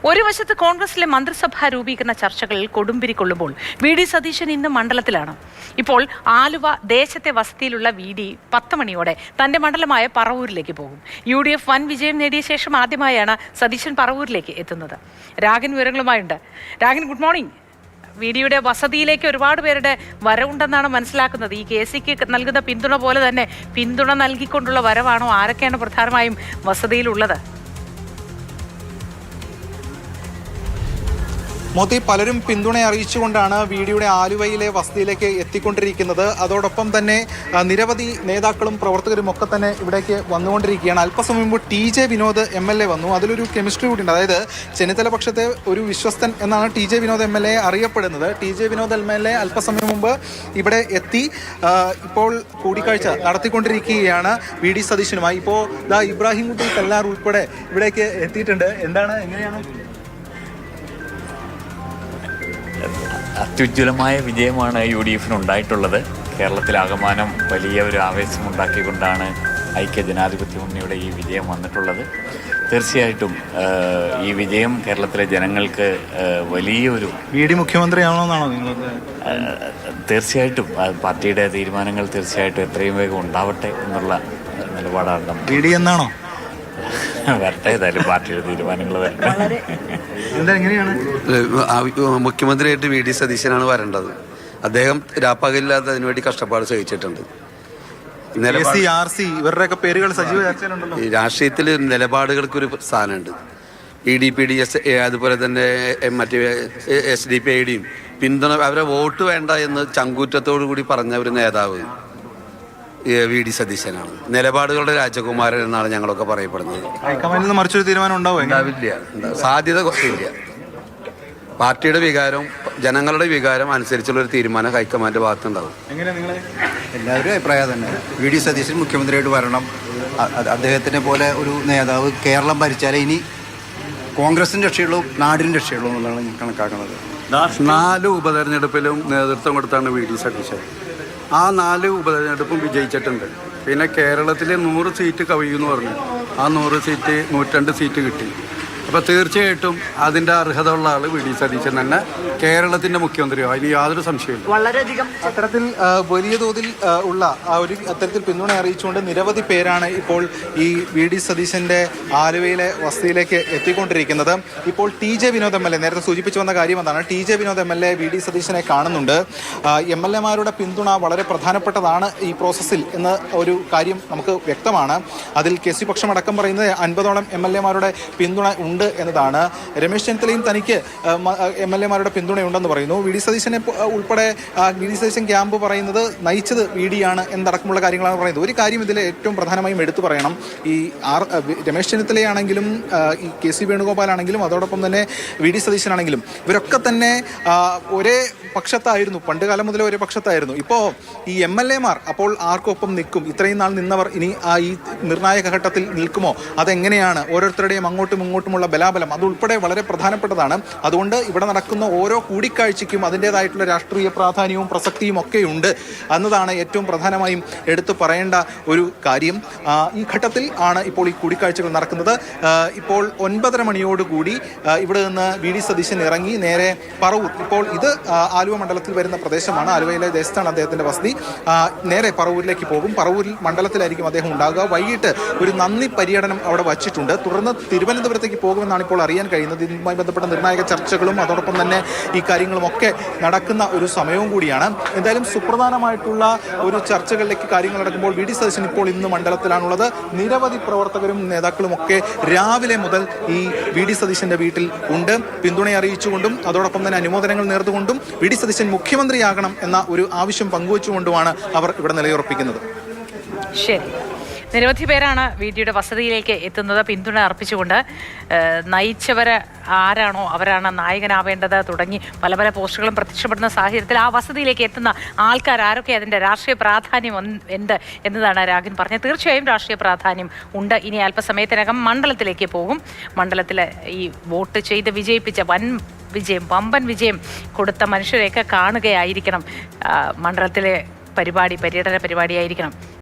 ഒരു വശത്ത് കോൺഗ്രസിലെ മന്ത്രിസഭാ രൂപീകരണ ചർച്ചകളിൽ കൊടുമ്പിരി കൊള്ളുമ്പോൾ വി ഡി സതീശൻ ഇന്ന് മണ്ഡലത്തിലാണ്. ഇപ്പോൾ ആലുവ ദേശത്തെ വസതിയിലുള്ള വി ഡി 10 മണിയോടെ തന്റെ മണ്ഡലമായ പറവൂരിലേക്ക് പോകും. UDF വൻ വിജയം നേടിയ ശേഷം ആദ്യമായാണ് സതീശൻ പറവൂരിലേക്ക് എത്തുന്നത്. രാഗൻ വിവരങ്ങളുമായുണ്ട്. Ragan, good morning. വി ഡിയുടെ വസതിയിലേക്ക് ഒരുപാട് പേരുടെ വരവുണ്ടെന്നാണ് മനസ്സിലാക്കുന്നത്. ഈ KCക്ക് നൽകുന്ന പിന്തുണ പോലെ തന്നെ പിന്തുണ നൽകിക്കൊണ്ടുള്ള വരവാണോ? ആരൊക്കെയാണ് പ്രധാനമായും വസതിയിലുള്ളത്? മോത്തി, പലരും പിന്തുണ അറിയിച്ചുകൊണ്ടാണ് വി ഡിയുടെ ആലുവയിലെ വസതിയിലേക്ക് എത്തിക്കൊണ്ടിരിക്കുന്നത്. അതോടൊപ്പം തന്നെ നിരവധി നേതാക്കളും പ്രവർത്തകരും ഒക്കെ തന്നെ ഇവിടേക്ക് വന്നുകൊണ്ടിരിക്കുകയാണ്. അല്പസമയം മുമ്പ് TJ വിനോദ് MLA വന്നു. അതിലൊരു കെമിസ്ട്രി കൂടിയുണ്ട്. അതായത് ചെന്നിത്തല പക്ഷത്തെ ഒരു വിശ്വസ്തൻ എന്നാണ് TJ വിനോദ് MLA അറിയപ്പെടുന്നത്. TJ വിനോദ് MLA അല്പസമയം മുമ്പ് ഇവിടെ എത്തി ഇപ്പോൾ കൂടിക്കാഴ്ച നടത്തിക്കൊണ്ടിരിക്കുകയാണ് വി ഡി സതീശനുമായി. ഇപ്പോൾ ഇബ്രാഹിം കുട്ടി കല്ലാർ ഉൾപ്പെടെ ഇവിടേക്ക് എത്തിയിട്ടുണ്ട്. എങ്ങനെയാണ്? അത്യുജ്വലമായ വിജയമാണ് UDF ഉണ്ടായിട്ടുള്ളത്. കേരളത്തിലാകമാനം വലിയ ഒരു ആവേശമുണ്ടാക്കിക്കൊണ്ടാണ് ഐക്യ ജനാധിപത്യ മുന്നണിയുടെ ഈ വിജയം വന്നിട്ടുള്ളത്. തീർച്ചയായിട്ടും ഈ വിജയം കേരളത്തിലെ ജനങ്ങൾക്ക് വലിയൊരു വി ഡി മുഖ്യമന്ത്രിയാണോന്നാണോ നിങ്ങൾ? തീർച്ചയായിട്ടും പാർട്ടിയുടെ തീരുമാനങ്ങൾ തീർച്ചയായിട്ടും എത്രയും വേഗം ഉണ്ടാവട്ടെ എന്നുള്ള നിലപാടാണ്. വി ഡി എന്നാണോ വരട്ടെ, ഏതായാലും പാർട്ടിയുടെ തീരുമാനങ്ങൾ വരട്ടെ. എങ്ങനെയാണ് മുഖ്യമന്ത്രിയായിട്ട് വി ഡി സതീശനാണ് വരേണ്ടത്. അദ്ദേഹം രാപ്പകലില്ലാതെ അതിനുവേണ്ടി കഷ്ടപ്പാട് സഹിച്ചിട്ടുണ്ട്. ഇവരുടെയൊക്കെ പേരുകൾ സജീവ ചർച്ചയിലുണ്ടല്ലോ. രാഷ്ട്രീയത്തിൽ നിലപാടുകൾക്കൊരു സ്ഥാനമുണ്ട്. EDPDS അതുപോലെ തന്നെ മറ്റേ SDPIയുടെയും പിന്തുണ, അവരെ വോട്ട് വേണ്ട എന്ന് ചങ്കൂറ്റത്തോടു കൂടി പറഞ്ഞ ഒരു നേതാവ് വി ഡി സതീശനാണ്. നിലപാടുകളുടെ രാജകുമാരൻ എന്നാണ് ഞങ്ങളൊക്കെ പറയപ്പെടുന്നത്. ഹൈക്കമാൻഡിൽ മറിച്ചൊരു തീരുമാനം ഉണ്ടാവില്ല, സാധ്യത ഇല്ല. പാർട്ടിയുടെ വികാരം, ജനങ്ങളുടെ വികാരം അനുസരിച്ചുള്ളൊരു തീരുമാനം ഹൈക്കമാൻഡ് ഭാഗത്തുണ്ടാവും. എല്ലാവരും അഭിപ്രായം തന്നെ വി ഡി സതീശൻ മുഖ്യമന്ത്രിയായിട്ട് വരണം. അദ്ദേഹത്തിനെ പോലെ ഒരു നേതാവ് കേരളം ഭരിച്ചാലേ ഇനി കോൺഗ്രസിൻ്റെ രക്ഷയുള്ളൂ, നാടിൻ്റെ രക്ഷയുള്ളൂ എന്നുള്ളതാണ് ഞാൻ കണക്കാക്കുന്നത്. 4 ഉപതെരഞ്ഞെടുപ്പിലും നേതൃത്വം കൊടുത്താണ് വി ഡി സതീശൻ. ആ 4 ഉപതെരഞ്ഞെടുപ്പും വിജയിച്ചിട്ടുണ്ട്. പിന്നെ കേരളത്തിൽ 100 സീറ്റ് കവിയുമെന്ന് പറഞ്ഞു. ആ 100 സീറ്റ് 102 സീറ്റ് കിട്ടി. അപ്പോൾ തീർച്ചയായിട്ടും അതിൻ്റെ അർഹത ഉള്ള ആൾ വി ഡി സതീശൻ തന്നെ കേരളത്തിൻ്റെ മുഖ്യമന്ത്രിയോ, അതിന് യാതൊരു സംശയമില്ല. വളരെയധികം അത്തരത്തിൽ വലിയ തോതിൽ ഉള്ള അത്തരത്തിൽ പിന്തുണ അറിയിച്ചുകൊണ്ട് നിരവധി പേരാണ് ഇപ്പോൾ ഈ വി ഡി സതീശൻ്റെ ആലുവയിലെ വസതിയിലേക്ക് എത്തിക്കൊണ്ടിരിക്കുന്നത്. ഇപ്പോൾ TJ വിനോദ് MLA നേരത്തെ സൂചിപ്പിച്ചു വന്ന കാര്യം എന്താണ്? TJ Vinod MLA V D സതീശനെ കാണുന്നുണ്ട്. MLAമാരുടെ പിന്തുണ വളരെ പ്രധാനപ്പെട്ടതാണ് ഈ പ്രോസസ്സിൽ എന്ന ഒരു കാര്യം നമുക്ക് വ്യക്തമാണ്. അതിൽ KC പക്ഷമടക്കം പറയുന്നത് 50ഓളം MLAമാരുടെ പിന്തുണ ഉണ്ട് എന്നതാണ്. രമേശ് ചെന്നിത്തലയും തനിക്ക് MLAമാരുടെ പിന്തുണയുണ്ടെന്ന് പറയുന്നു. വി ഡി സതീശനെ ഉൾപ്പെടെ വി ഡി സതീശൻ ക്യാമ്പ് പറയുന്നത് നയിച്ചത് വി ഡിയാണ് എന്നടക്കമുള്ള കാര്യങ്ങളാണ് പറയുന്നത്. ഒരു കാര്യം ഇതിൽ ഏറ്റവും പ്രധാനമായും എടുത്തു പറയണം. ഈ രമേശ് ചെന്നിത്തലയാണെങ്കിലും ഈ KC വേണുഗോപാലാണെങ്കിലും അതോടൊപ്പം തന്നെ വി ഡി സതീശനാണെങ്കിലും ഇവരൊക്കെ തന്നെ ഒരേ പക്ഷത്തായിരുന്നു. പണ്ട് കാലം മുതലേ ഒരേ പക്ഷത്തായിരുന്നു. ഇപ്പോൾ ഈ MLAമാർ അപ്പോൾ ആർക്കൊപ്പം നിൽക്കും? ഇത്രയും നാൾ നിന്നവർ ഇനി ഈ നിർണായക ഘട്ടത്തിൽ നിൽക്കുമോ? അതെങ്ങനെയാണ്? ഓരോരുത്തരുടെയും അങ്ങോട്ടും ഇങ്ങോട്ടുമുള്ള ബലാബലം അതുൾപ്പെടെ വളരെ പ്രധാനപ്പെട്ടതാണ്. അതുകൊണ്ട് ഇവിടെ നടക്കുന്ന ഓരോ കൂടിക്കാഴ്ചയ്ക്കും അതിൻ്റേതായിട്ടുള്ള രാഷ്ട്രീയ പ്രാധാന്യവും പ്രസക്തിയും ഒക്കെ ഉണ്ട് എന്നതാണ് ഏറ്റവും പ്രധാനമായും എടുത്തു പറയേണ്ട ഒരു കാര്യം. ഈ ഘട്ടത്തിൽ ആണ് ഇപ്പോൾ ഈ കൂടിക്കാഴ്ചകൾ നടക്കുന്നത്. ഇപ്പോൾ 9:30 മണിയോടുകൂടി ഇവിടെ നിന്ന് വി ഡി സതീശൻ ഇറങ്ങി നേരെ പറവൂർ, ഇപ്പോൾ ഇത് ആലുവ മണ്ഡലത്തിൽ വരുന്ന പ്രദേശമാണ്, ആലുവയിലെ ദേശത്താണ് അദ്ദേഹത്തിൻ്റെ വസതി, നേരെ പറവൂരിലേക്ക് പോകും. പറവൂരിൽ മണ്ഡലത്തിലായിരിക്കും അദ്ദേഹം ഉണ്ടാകുക. വൈകിട്ട് ഒരു നന്ദി പര്യടനം അവിടെ വച്ചിട്ടുണ്ട്. തുടർന്ന് തിരുവനന്തപുരത്തേക്ക് പോകുമെന്നാണ് ഇപ്പോൾ അറിയാൻ കഴിയുന്നത്. ഇതുമായി ബന്ധപ്പെട്ട നിർണായക ചർച്ചകളും അതോടൊപ്പം തന്നെ ഈ കാര്യങ്ങളുമൊക്കെ നടക്കുന്ന ഒരു സമയവും കൂടിയാണ്. എന്തായാലും സുപ്രധാനമായിട്ടുള്ള ഒരു ചർച്ചകളിലേക്ക് കാര്യങ്ങൾ നടക്കുമ്പോൾ വി ഡി സതീശൻ ഇപ്പോൾ ഇന്ന് മണ്ഡലത്തിലാണുള്ളത്. നിരവധി പ്രവർത്തകരും നേതാക്കളും ഒക്കെ രാവിലെ മുതൽ ഈ വി ഡി സതീശൻ്റെ വീട്ടിൽ ഉണ്ട്. പിന്തുണ അറിയിച്ചുകൊണ്ടും അതോടൊപ്പം തന്നെ അനുമോദനങ്ങൾ നേർന്നുകൊണ്ടും വി ഡി സതീശൻ മുഖ്യമന്ത്രിയാകണം എന്ന ഒരു ആവശ്യം പങ്കുവച്ചുകൊണ്ടുമാണ് അവർ ഇവിടെ നിലയുറപ്പിക്കുന്നത്. ശരി, നിരവധി പേരാണ് വി ഡിയുടെ വസതിയിലേക്ക് എത്തുന്നത് പിന്തുണ അർപ്പിച്ചുകൊണ്ട്. നയിച്ചവർ ആരാണോ അവരാണ് നായകനാവേണ്ടത് തുടങ്ങി പല പല പോസ്റ്റുകളും പ്രത്യക്ഷപ്പെടുന്ന സാഹചര്യത്തിൽ ആ വസതിയിലേക്ക് എത്തുന്ന ആൾക്കാർ ആരൊക്കെ, അതിൻ്റെ രാഷ്ട്രീയ പ്രാധാന്യം ഉണ്ട് എന്നതാണ് രാഗൻ പറഞ്ഞത്. തീർച്ചയായും രാഷ്ട്രീയ പ്രാധാന്യം ഉണ്ട്. ഇനി അല്പസമയത്തിനകം മണ്ഡലത്തിലേക്ക് പോകും. മണ്ഡലത്തിൽ ഈ വോട്ട് ചെയ്ത് വിജയിപ്പിച്ച വമ്പൻ വിജയം കൊടുത്ത മനുഷ്യരെയൊക്കെ കാണുകയായിരിക്കണം. മണ്ഡലത്തിലെ പര്യടന പരിപാടിയായിരിക്കണം.